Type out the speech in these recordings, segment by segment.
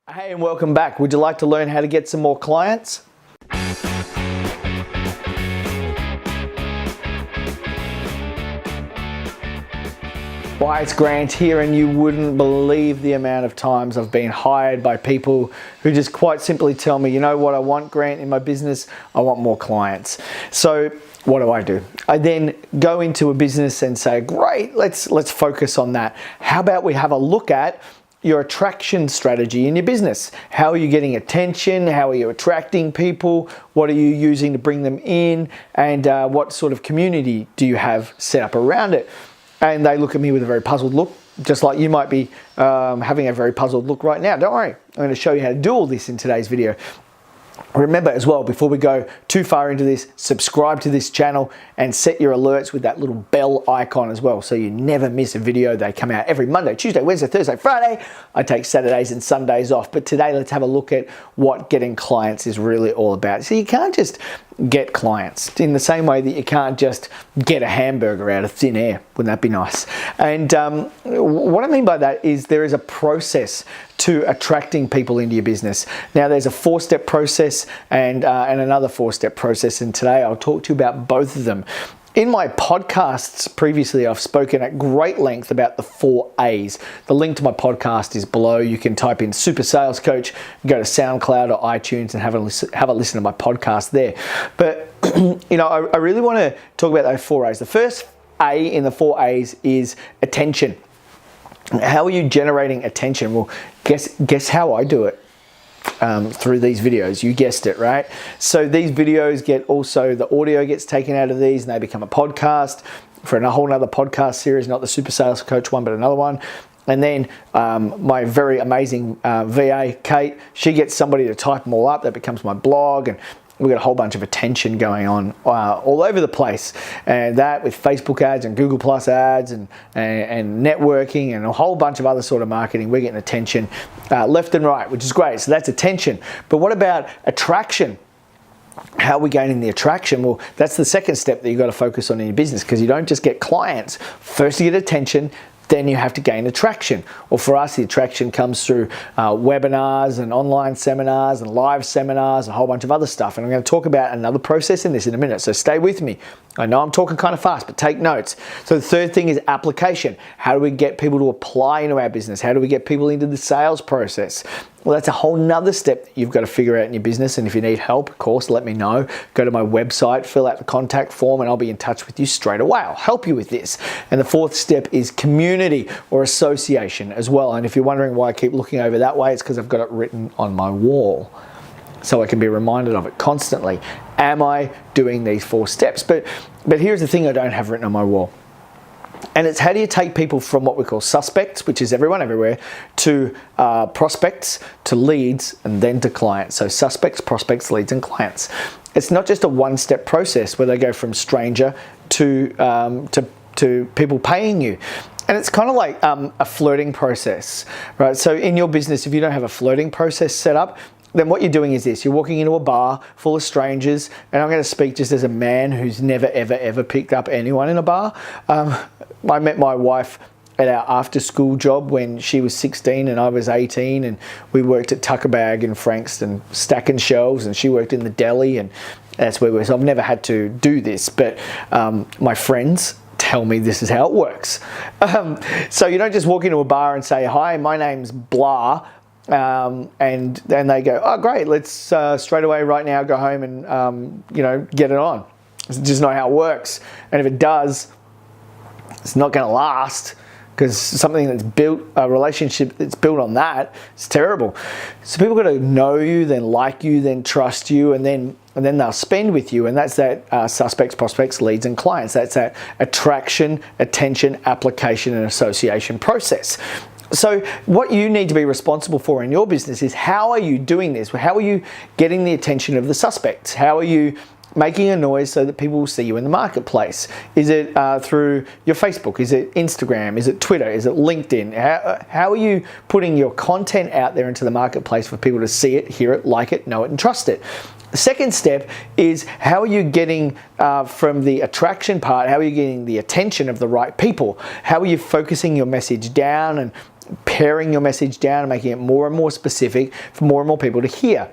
Hey, and welcome back. Would you like to learn how to get some more clients? Why, it's Grant here, and you wouldn't believe the amount of times I've been hired by people who just quite simply tell me, you know what I want, Grant, in my business? I want more clients. So what do? I then go into a business and say, great, let's focus on that. How about we have a look at your attraction strategy in your business? How are you getting attention? How are you attracting people? What are you using to bring them in? And what sort of community do you have set up around it? And they look at me with a very puzzled look, just like you might be having a very puzzled look right now. Don't worry, I'm going to show you how to do all this in today's video. Remember as well, before we go too far into this, subscribe to this channel and set your alerts with that little bell icon as well, so you never miss a video. They come out every Monday, Tuesday, Wednesday, Thursday, Friday. I take Saturdays and Sundays off, but today let's have a look at what getting clients is really all about. So you can't just get clients in the same way that you can't just get a hamburger out of thin air. Wouldn't that be nice? And what I mean by that is there is a process to attracting people into your business. Now there's a 4-step process and another 4-step process, and today I'll talk to you about both of them. In my podcasts previously, I've spoken at great length about the 4 A's. The link to my podcast is below. You can type in Super Sales Coach, go to SoundCloud or iTunes and have a listen to my podcast there. But you know, I really want to talk about those 4 A's. The first A in the 4 A's is attention. How are you generating attention? Well, guess how I do it. Through these videos. You guessed it, right? So these videos the audio gets taken out of these and they become a podcast for a whole nother podcast series, not the Super Sales Coach one, but another one. And then my very amazing VA, Kate, she gets somebody to type them all up. That becomes my blog, and we've got a whole bunch of attention going on all over the place, and that with Facebook ads and Google Plus ads and networking and a whole bunch of other sort of marketing. We're getting attention left and right, which is great. So that's attention. But what about attraction? How are we gaining the attraction? Well, that's the second step that you've got to focus on in your business, because you don't just get clients. First you get attention, then you have to gain attraction. Or for us, the attraction comes through webinars and online seminars and live seminars and a whole bunch of other stuff. And I'm going to talk about another process in this in a minute, so stay with me. I know I'm talking kind of fast, but take notes. So the third thing is application. How do we get people to apply into our business? How do we get people into the sales process? Well, that's a whole nother step that you've got to figure out in your business. And if you need help, of course, let me know. Go to my website, fill out the contact form, and I'll be in touch with you straight away. I'll help you with this. And the fourth step is community or association as well. And if you're wondering why I keep looking over that way, it's because I've got it written on my wall, so I can be reminded of it constantly. Am I doing these 4 steps? But here's the thing I don't have written on my wall. And it's how do you take people from what we call suspects, which is everyone everywhere, to prospects, to leads, and then to clients. So suspects, prospects, leads, and clients. It's not just a 1-step process where they go from stranger to people paying you. And it's kind of like a flirting process, right? So in your business, if you don't have a flirting process set up, then what you're doing is this. You're walking into a bar full of strangers, and I'm going to speak just as a man who's never, ever picked up anyone in a bar. I met my wife at our after-school job when she was 16 and I was 18, and we worked at Tucker Bag in Frankston stacking shelves, and she worked in the deli, and that's where we were. So I've never had to do this, but my friends tell me this is how it works. So you don't just walk into a bar and say, hi, my name's blah, and then they go, oh great, let's straight away right now go home and get it on. It's just not how it works. And if it does, it's not going to last, because something that's built, a relationship that's built on that, is terrible. So people got to know you, then like you, then trust you, and then they'll spend with you. And that's that suspects, prospects, leads, and clients. That's that attraction, attention, application, and association process. So what you need to be responsible for in your business is, how are you doing this? How are you getting the attention of the suspects? How are you making a noise so that people will see you in the marketplace? Is it through your Facebook? Is it Instagram? Is it Twitter? Is it LinkedIn? How are you putting your content out there into the marketplace for people to see it, hear it, like it, know it, and trust it? The second step is, how are you getting from the attraction part, how are you getting the attention of the right people? How are you focusing your message down paring your message down and making it more and more specific for more and more people to hear.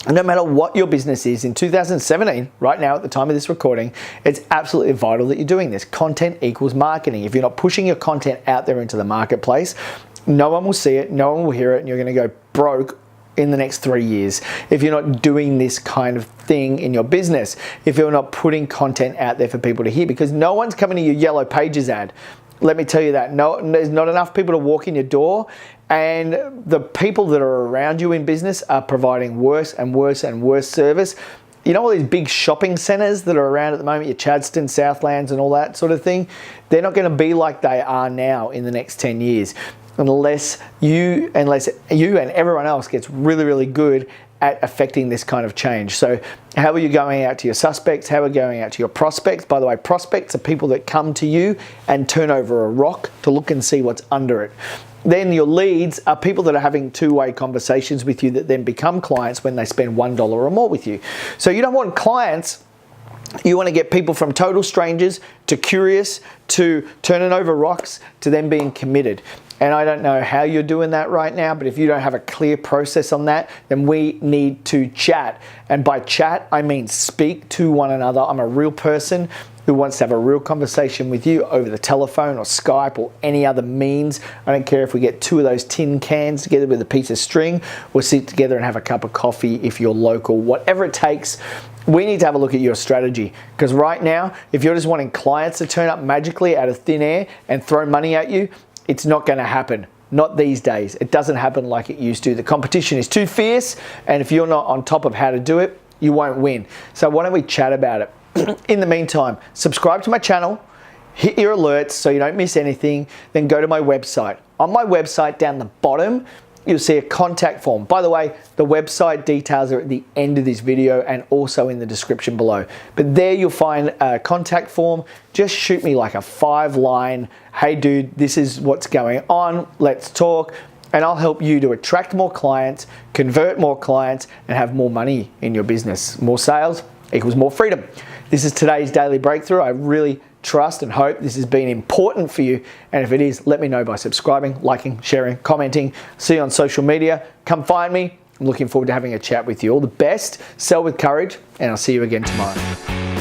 And no matter what your business is, in 2017, right now at the time of this recording, it's absolutely vital that you're doing this. Content equals marketing. If you're not pushing your content out there into the marketplace, no one will see it, no one will hear it, and you're going to go broke in the next 3 years if you're not doing this kind of thing in your business, if you're not putting content out there for people to hear, because no one's coming to your Yellow Pages ad. Let me tell you that. No, there's not enough people to walk in your door, and the people that are around you in business are providing worse and worse and worse service. You know all these big shopping centers that are around at the moment, your Chadstone, Southlands and all that sort of thing? They're not going to be like they are now in the next 10 years unless you and everyone else gets really, really good at affecting this kind of change. So how are you going out to your suspects? How are you going out to your prospects? By the way, prospects are people that come to you and turn over a rock to look and see what's under it. Then your leads are people that are having two-way conversations with you that then become clients when they spend $1 or more with you. So you don't want clients. You want to get people from total strangers to curious to turning over rocks to them being committed. And I don't know how you're doing that right now, but if you don't have a clear process on that, then we need to chat. And by chat, I mean speak to one another. I'm a real person who wants to have a real conversation with you over the telephone or Skype or any other means. I don't care if we get 2 of those tin cans together with a piece of string, or sit together and have a cup of coffee if you're local, whatever it takes. We need to have a look at your strategy, because right now, if you're just wanting clients to turn up magically out of thin air and throw money at you, it's not going to happen. Not these days. It doesn't happen like it used to. The competition is too fierce, and if you're not on top of how to do it, you won't win. So why don't we chat about it? In the meantime, subscribe to my channel, hit your alerts so you don't miss anything, then go to my website. On my website down the bottom, you'll see a contact form. By the way, the website details are at the end of this video and also in the description below. But there you'll find a contact form. Just shoot me like a 5-line, hey dude, this is what's going on, let's talk. And I'll help you to attract more clients, convert more clients, and have more money in your business. More sales equals more freedom. This is today's Daily Breakthrough. I really trust and hope this has been important for you. And if it is, let me know by subscribing, liking, sharing, commenting. See you on social media. Come find me. I'm looking forward to having a chat with you. All the best. Sell with courage, and I'll see you again tomorrow.